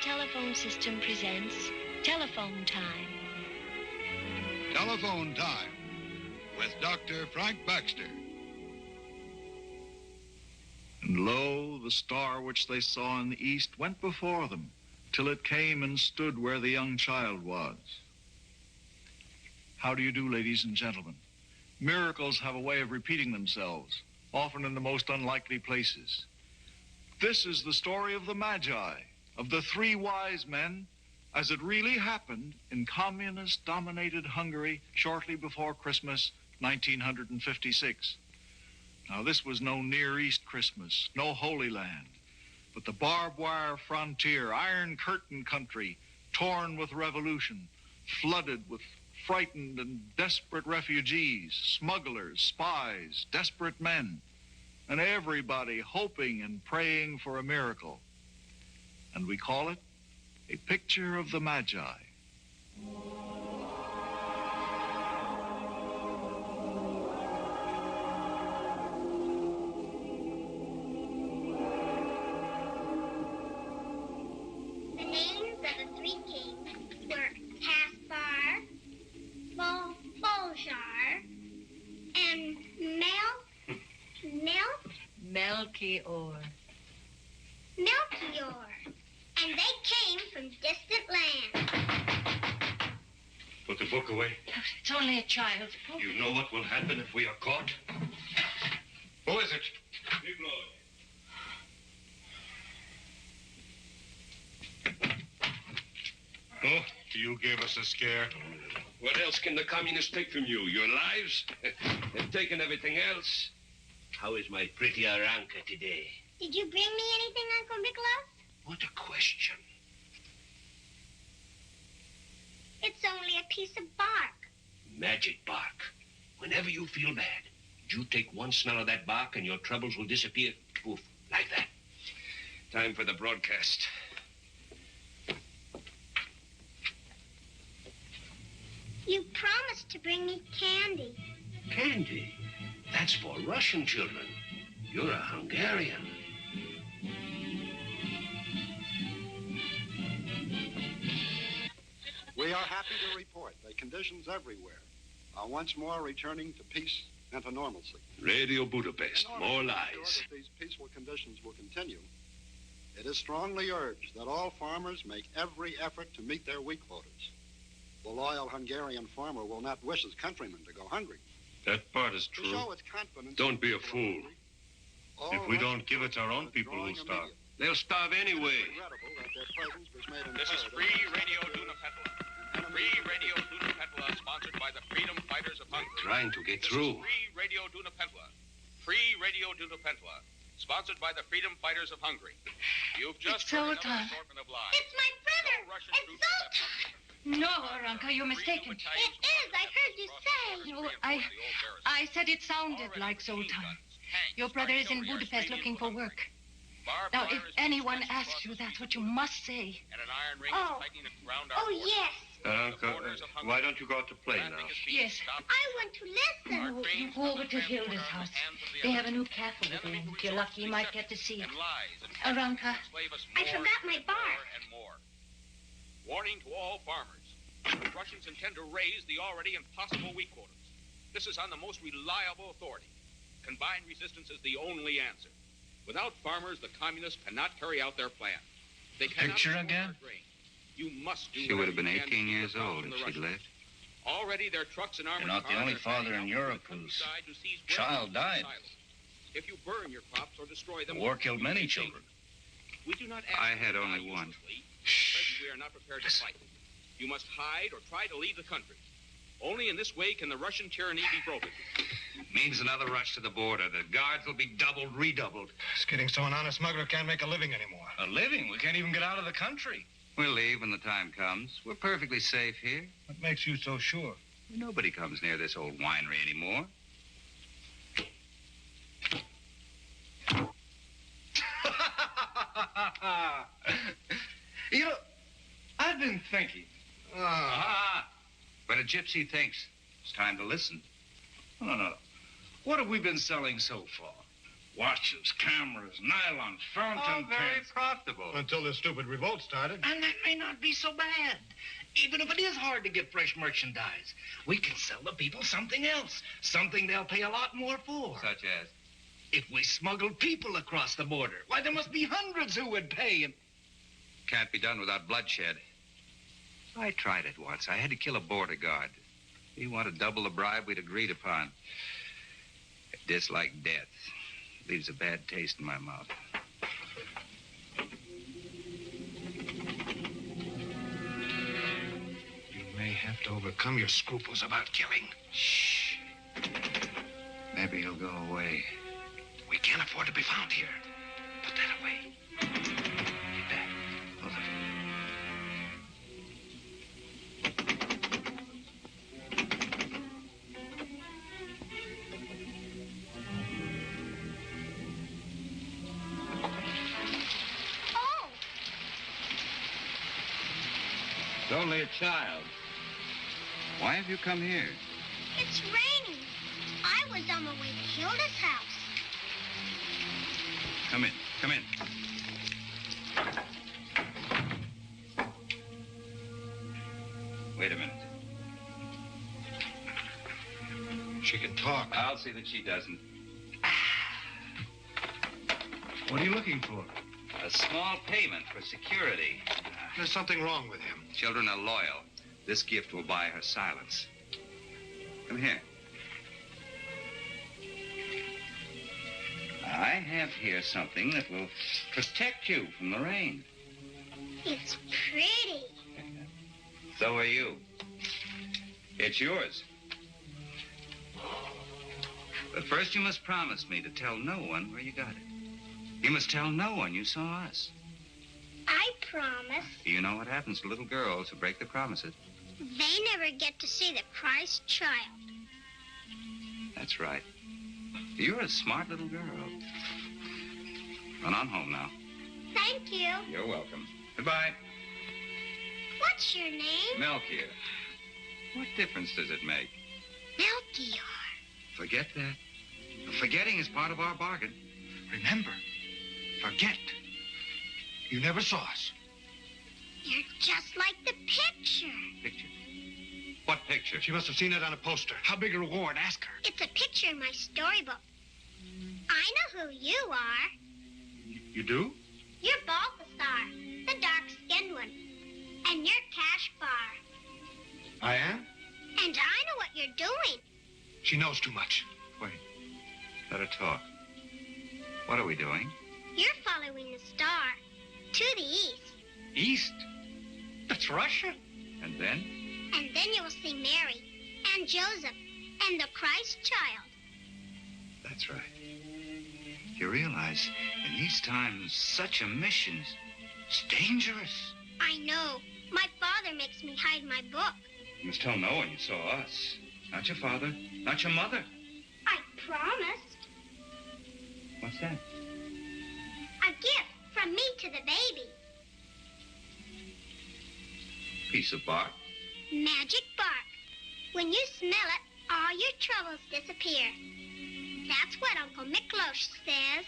Telephone System presents Telephone Time. Telephone Time with Dr. Frank Baxter. And lo, the star which they saw in the east went before them, till it came and stood where the young child was. How do you do, ladies and gentlemen? Miracles have a way of repeating themselves, often in the most unlikely places. This is the story of the Magi, of the three wise men, as it really happened in communist-dominated Hungary shortly before Christmas 1956. Now, this was no Near East Christmas, no Holy Land, but the barbed wire frontier, Iron Curtain country, torn with revolution, flooded with frightened and desperate refugees, smugglers, spies, desperate men, and everybody hoping and praying for a miracle. And we call it A Picture of the Magi. The names of the three kings were Caspar, Bolshar, and Melchior. Melchior. And they came from distant lands. Put the book away. It's only a child. You know what will happen if we are caught? Who is it? Big Lloyd. Oh, you gave us a scare. What else can the communists take from you? Your lives? They've taken everything else. How is my pretty Aranka today? Did you bring me anything, Uncle Nicholas? What a question. It's only a piece of bark. Magic bark. Whenever you feel bad, you take one smell of that bark and your troubles will disappear. Poof, like that. Time for the broadcast. You promised to bring me candy. Candy? That's for Russian children. You're a Hungarian. We are happy to report that conditions everywhere are once more returning to peace and to normalcy. Radio Budapest, more In order lies. to ensure that these peaceful conditions will continue, it is strongly urged that all farmers make every effort to meet their wheat quotas. The loyal Hungarian farmer will not wish his countrymen to go hungry. That part is To true. show its confidence, Don't be a fool. all If we don't Russian give it, our own troops are people will withdrawing starve. immediately. They'll starve It is anyway. regrettable that their presence was made This is imperative. Free Radio Dunapetla. Free Radio Dunapetla, sponsored by the Freedom Fighters of Hungary. Trying to get This through. is Free Radio Dunapetla. Free Radio Dunapetla, sponsored by the Freedom Fighters of Hungary. You've just It's heard another Zoltan. assortment of lies. It's my brother. No Russian It's troops have left Zoltan. Hungary. No, Aranka, you're mistaken. It is. I heard you say. No, I said it sounded like Zoltan. Your brother is in Budapest looking for work. Now, if anyone asks you, that's what you must say. Oh. Oh, yes. Why don't you go out to play now? Yes. I want to listen. No, you go over to Hilda's house. They have a new cafe over there. If you're lucky, you might get to see it. Aranka. I forgot my bar. Warning to all farmers. The Russians intend to raise the already impossible wheat quotas. This is on the most reliable authority. Combined resistance is the only answer. Without farmers, the communists cannot carry out their plan. They cannot Picture store again? their grain. You must do She would have been whatever you 18 can to years keep her old from if the she'd Russians. lived. Already their trucks and armored You're not the cars only are father heading in out Europe to the whose countryside to seize child bread and died. silos. If you burn your crops or destroy them, War killed you many will be children. dangerous. We do not ask I you had to only die one. uselessly. Presently, we are not prepared to fight. You must hide or try to leave the country. Only in this way can the Russian tyranny be broken. Means another rush to the border. The guards will be doubled, redoubled. It's getting so an honest smuggler can't make a living anymore. A living? We can't even get out of the country. We'll leave when the time comes. We're perfectly safe here. What makes you so sure? Nobody comes near this old winery anymore. You know, I've been thinking. But a gypsy thinks. It's time to listen. No. What have we been selling so far? Watches, cameras, nylons, fountain very pens. profitable. Until this stupid revolt started. And that may not be so bad. Even if it is hard to get fresh merchandise, we can sell the people something else. Something they'll pay a lot more for. Such as? If we smuggled people across the border, why, there must be hundreds who would pay. And Can't be done without bloodshed. I tried it once. I had to kill a border guard. He wanted double the bribe we'd agreed upon. I dislike death. Leaves a bad taste in my mouth. you may have to overcome your scruples about killing. Shh. Maybe he'll go away. We can't afford to be found here. Put that away. There. Hold it. Oh, It's only a child. Why have you come here? it's raining. I was on my way to Hilda's house. Come in. Come in. Wait a minute. She can talk. I'll see that she doesn't. What are you looking for? A small payment for security. There's something wrong with him. Children are loyal. This gift will buy her silence. Come here. I have here something that will protect you from the rain. It's pretty. So are you. It's yours. But first you must promise me to tell no one where you got it. You must tell no one you saw us. I promise. You know what happens to little girls who break their promises. They never get to see the Christ child. That's right. You're a smart little girl. Run on home now. Thank you. You're welcome. Goodbye. What's your name? Melchior. What difference does it make? Melchior. Forget that. Forgetting is part of our bargain. Remember, forget. You never saw us. You're just like the picture. Picture? What picture? She must have seen it on a poster. How big a reward? Ask her. It's a picture in my storybook. I know who you are. You do? You're Balthasar, the dark-skinned one. And you're Kashbar. I am? And I know what you're doing. She knows too much. Wait. Let her talk. What are we doing? You're following the star to the east. East? That's Russia. And then? And then you will see Mary and Joseph and the Christ child. That's right. You realize, in these times, such a mission's dangerous. I know. My father makes me hide my book. You must tell no one you saw us. Not your father, not your mother. I promised. What's that? A gift from me to the baby. Piece of bark. Magic bark. When you smell it, all your troubles disappear. That's what Uncle Miklos says.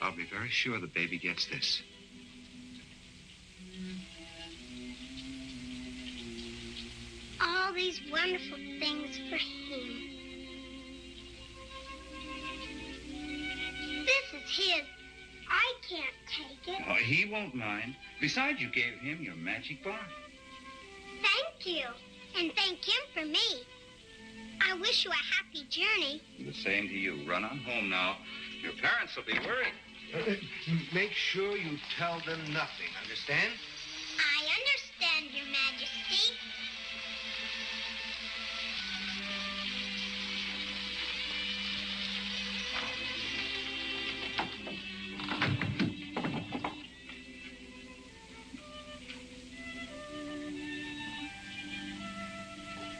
I'll be very sure the baby gets this. All these wonderful things for him. This is his. I can't take it. Oh, he won't mind. Besides, you gave him your magic bark. Thank you. And thank him for me. I wish you a happy journey. The same to you. Run on home now. Your parents will be worried. Make sure you tell them nothing, understand? I understand, Your Majesty.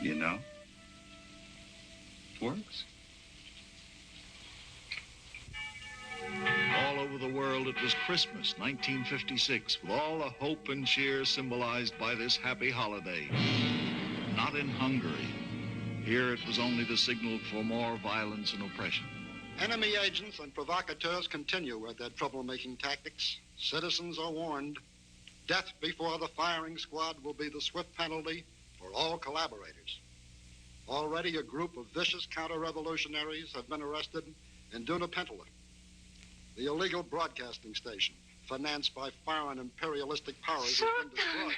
You know, it works. All over the world, it was Christmas, 1956, with all the hope and cheer symbolized by this happy holiday. Not in Hungary. Here, it was only the signal for more violence and oppression. Enemy agents and provocateurs continue with their troublemaking tactics. Citizens are warned. Death before the firing squad will be the swift penalty for all collaborators. Already a group of vicious counter-revolutionaries have been arrested in Dunapentala, the illegal broadcasting station financed by foreign imperialistic powers has been destroyed.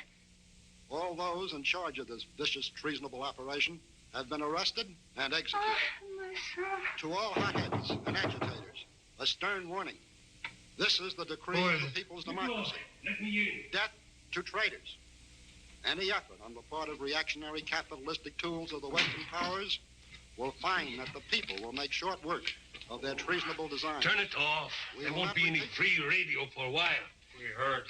All those in charge of this vicious, treasonable operation have been arrested and executed. To all hotheads and agitators, a stern warning. This is the decree of the people's democracy. Let me in. Death to traitors. Any effort on the part of reactionary capitalistic tools of the Western powers will find that the people will make short work of their treasonable designs. Turn it off. There won't be any free radio for a while. We heard.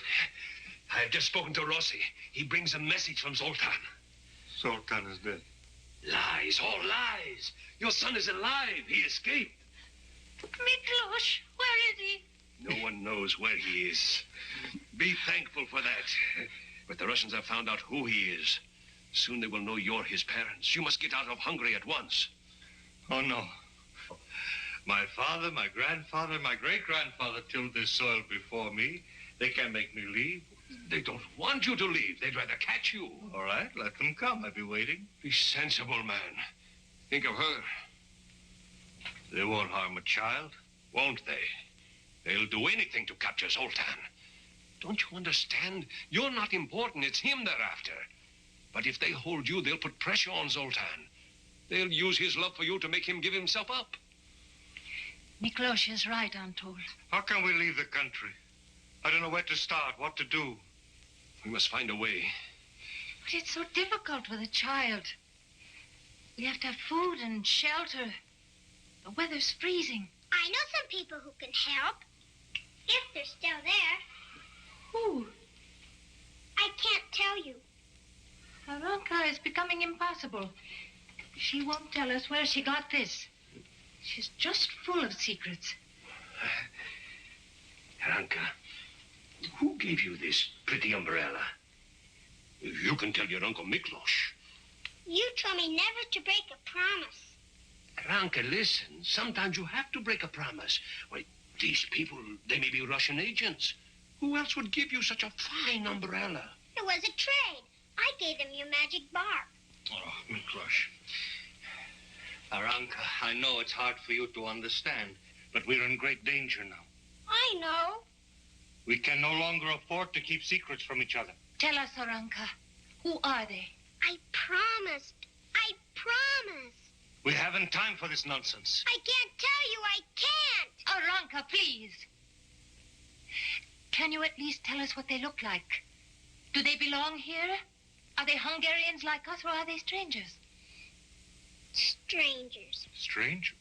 I've just spoken to Rossi. He brings a message from Zoltan. Zoltan is dead. Lies, all lies. Your son is alive. He escaped. Miklos, where is he? No one knows where he is. Be thankful for that. But the Russians have found out who he is. Soon they will know you're his parents. You must get out of Hungary at once. Oh, no. My father, my grandfather, my great-grandfather tilled this soil before me. They can't make me leave. They don't want you to leave. They'd rather catch you. All right, let them come. I'll be waiting. Be sensible, man. Think of her. They won't harm a child. Won't they? They'll do anything to capture Zoltan. Don't you understand? You're not important. It's him they're after. But if they hold you, they'll put pressure on Zoltan. They'll use his love for you to make him give himself up. Miklos is right, I'm told. How can we leave the country? I don't know where to start, what to do. We must find a way. But it's so difficult with a child. We have to have food and shelter. The weather's freezing. I know some people who can help. If they're still there. Who? I can't tell you. Aranka is becoming impossible. She won't tell us where she got this. She's just full of secrets. Aranka, who gave you this pretty umbrella? You can tell your Uncle Miklos. You told me never to break a promise. Aranka, listen. Sometimes you have to break a promise. Why, these people, they may be Russian agents. Who else would give you such a fine umbrella? It was a trade. I gave them your magic bar. Oh, Miklos. Aranka, I know it's hard for you to understand, but we're in great danger now. I know. We can no longer afford to keep secrets from each other. Tell us, Aranka. Who are they? I promised. I promised. We haven't time for this nonsense. I can't tell you. I can't. Aranka, please. Can you at least tell us what they look like? Do they belong here? Are they Hungarians like us, or are they strangers? Strangers. Strange?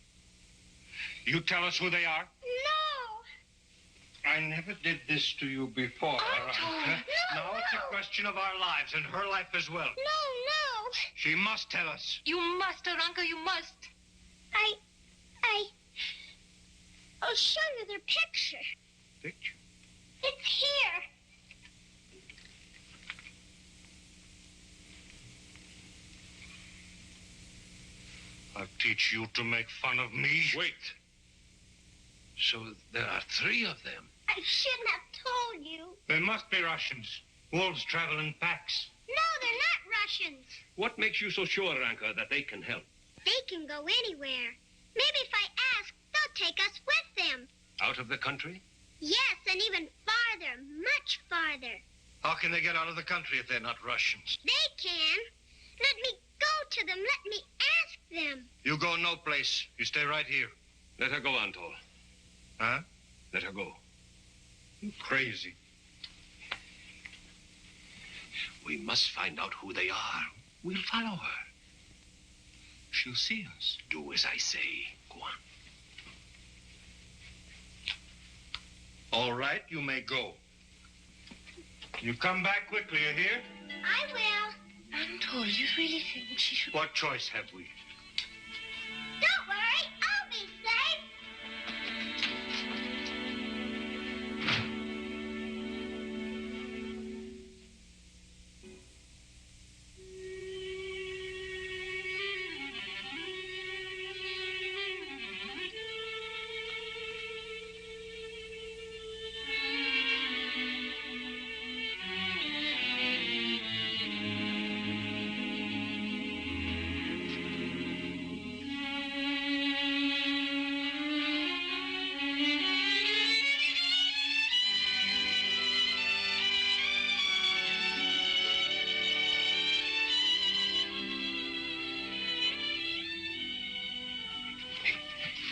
You tell us who they are? No. I never did this to you before, Aranka. Now it's a question of our lives and her life as well. No. She must tell us. You must, Aranka, you must. I'll show you their picture. Picture? It's here. I'll teach you to make fun of me. Wait. So there are 3 of them. I shouldn't have told you. They must be Russians. Wolves travel in packs. No, they're not Russians. What makes you so sure, Aranka, that they can help? They can go anywhere. Maybe if I ask, they'll take us with them. Out of the country? Yes, and even farther, much farther. How can they get out of the country if they're not Russians? They can. Let me go to them. Let me ask them. You go no place. You stay right here. Let her go, Antol. Huh? Let her go. You crazy. We must find out who they are. We'll follow her. She'll see us. Do as I say. Go on. All right, you may go. You come back quickly, you hear? I will. Antol, you really think she should... What choice have we? Don't worry. I'll be safe.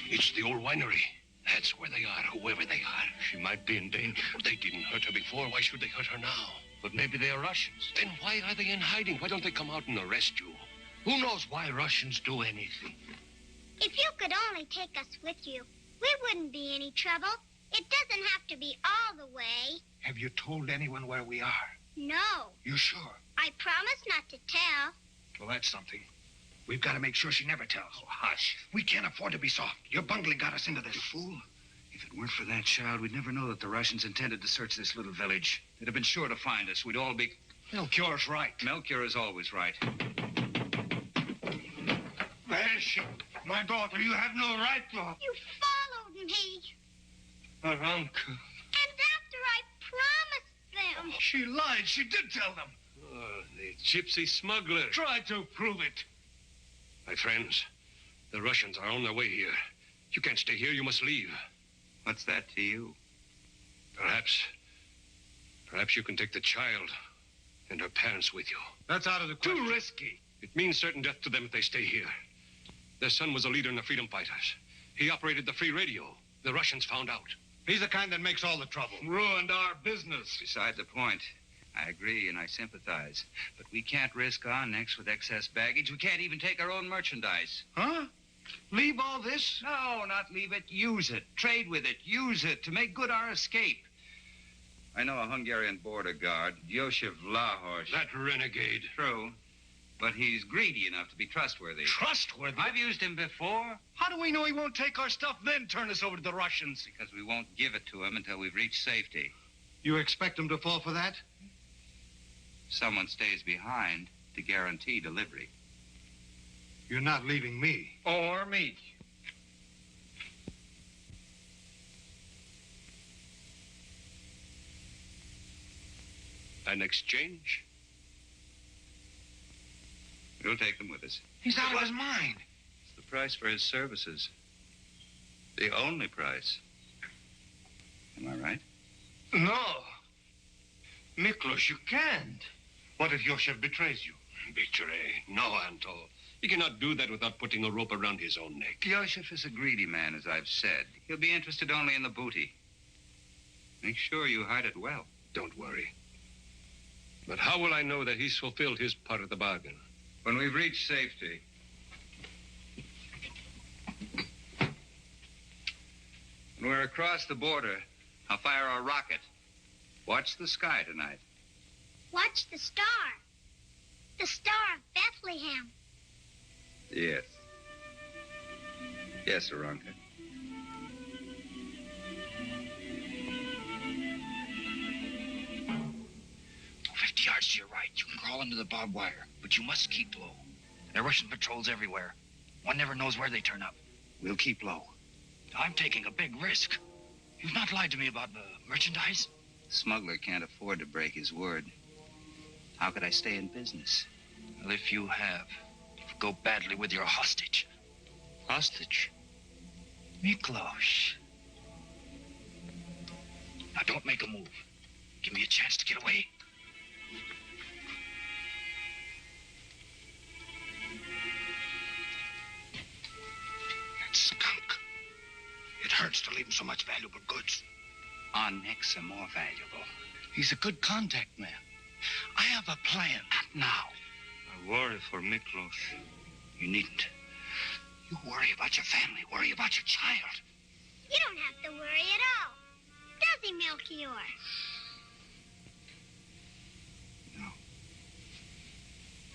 It's the old winery. That's where they are, whoever they are. She might be in danger. They didn't hurt her before. Why should they hurt her now? But maybe they are Russians. Then why are they in hiding? Why don't they come out and arrest you? Who knows why Russians do anything? If you could only take us with you, we wouldn't be any trouble. It doesn't have to be all the way. Have you told anyone where we are? No. You sure? I promise not to tell. Well, that's something. We've got to make sure she never tells. Oh, hush. We can't afford to be soft. Your bungling got us into this. You fool. If it weren't for that child, we'd never know that the Russians intended to search this little village. They'd have been sure to find us. We'd all be... Melchior's right. Melchior is always right. Where is she? My daughter, you have no right to her. You followed me. Aranka. And after I promised them. She lied. She did tell them. Oh, the gypsy smugglers. Try to prove it. My friends, the Russians are on their way here. You can't stay here. You must leave. What's that to you? Perhaps you can take the child and her parents with you. That's out of the question. Too risky. It means certain death to them if they stay here. Their son was a leader in the freedom fighters. He operated the free radio. The Russians found out. He's the kind that makes all the trouble. Ruined our business. Beside the point. I agree and I sympathize. But we can't risk our necks with excess baggage. We can't even take our own merchandise. Huh? Leave all this? No, not leave it. Use it. Trade with it. Use it to make good our escape. I know a Hungarian border guard, Joseph Lahorsh. That renegade. True. But he's greedy enough to be trustworthy. Trustworthy? I've used him before. How do we know he won't take our stuff, then turn us over to the Russians? Because we won't give it to him until we've reached safety. You expect him to fall for that? Someone stays behind to guarantee delivery. You're not leaving me. Or me. An exchange? We'll take them with us. He's out of his mind. It's the price for his services. The only price. Am I right? No. Miklos, you can't. What if Yosef betrays you? Betray? No, Anto. He cannot do that without putting a rope around his own neck. Yosef is a greedy man, as I've said. He'll be interested only in the booty. Make sure you hide it well. Don't worry. But how will I know that he's fulfilled his part of the bargain? When we've reached safety. When we're across the border, I'll fire a rocket. Watch the sky tonight. Watch the star. The Star of Bethlehem. Yes. Yes, Aranka. Oh, 50 yards to your right. You can crawl into the barbed wire, but you must keep low. There are Russian patrols everywhere. One never knows where they turn up. We'll keep low. I'm taking a big risk. You've not lied to me about the merchandise? The smuggler can't afford to break his word. How could I stay in business? Well, if you have, it'll go badly with your hostage. Hostage? Miklos. Now, don't make a move. Give me a chance to get away. That skunk. It hurts to leave him so much valuable goods. Our necks are more valuable. He's a good contact man. I have a plan. Not now. I worry for Miklos. You needn't. You worry about your family. Worry about your child. You don't have to worry at all. Does he, Melchior?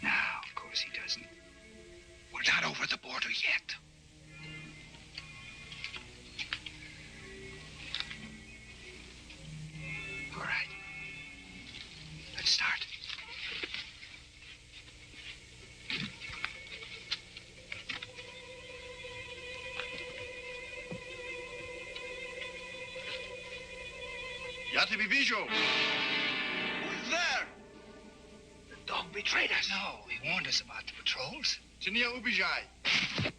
No, of course he doesn't. We're not over the border yet. All right. Let's start. Yati Bibijo! Who's there? The dog betrayed us. No, he warned us about the patrols. Chinia Ubijai.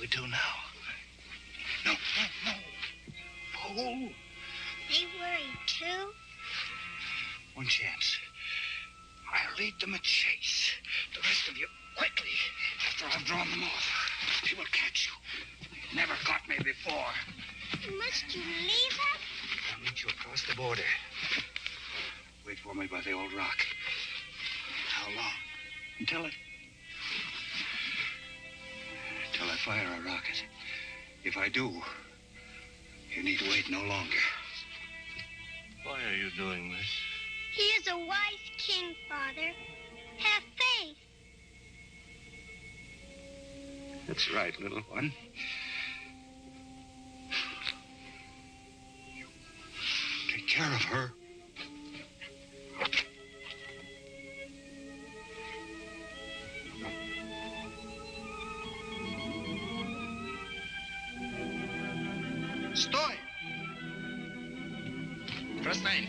we do now? No. Pull. They worried, too? One chance. I'll lead them a chase. The rest of you, quickly, after I've drawn them off. She will catch you. You've never caught me before. Must you leave us? I'll meet you across the border. Wait for me by the old rock. How long? Until I fire a rocket. If I do, you need wait no longer. Why are you doing this? He is a wise king, Father. Have faith. That's right, little one. Take care of her. Stoy! Trustman.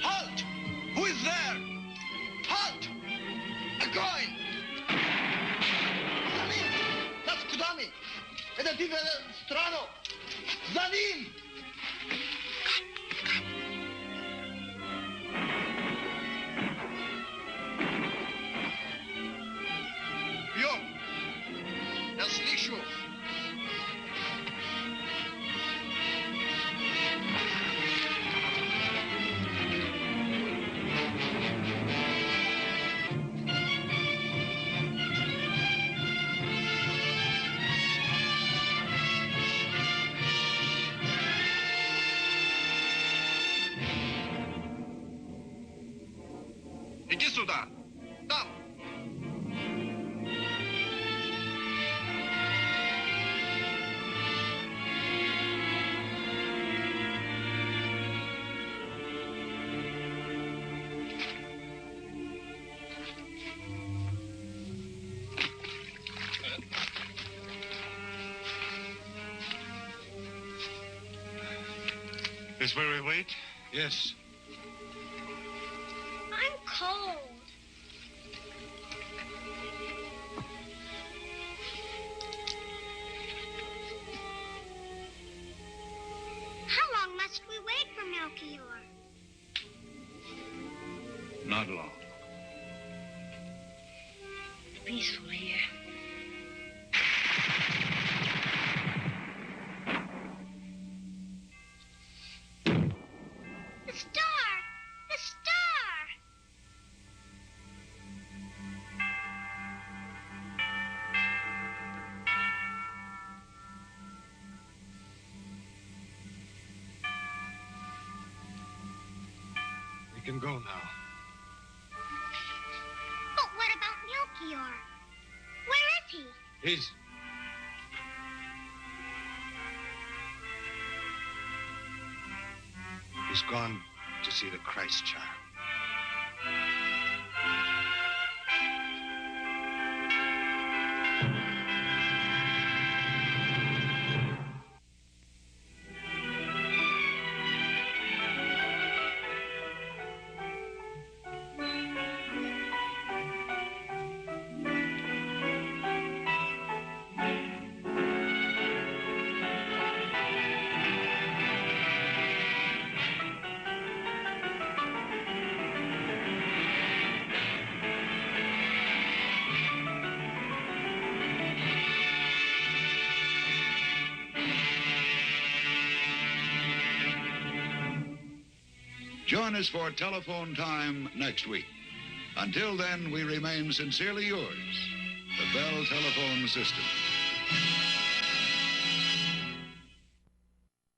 Halt! Who is there? Halt! A coin! За ним! Нас куда ми? Это ты страну! За ним! Бьем! Я слышу! Иди сюда! Там! This where we wait? Yes. I'm cold. How long must we wait for Melchior? Not long. Peaceful here. The star! The star! We can go now. But what about Melchior? Where is he? He's... He's gone to see the Christ child. Join us for Telephone Time next week. Until then, we remain sincerely yours, the Bell Telephone System.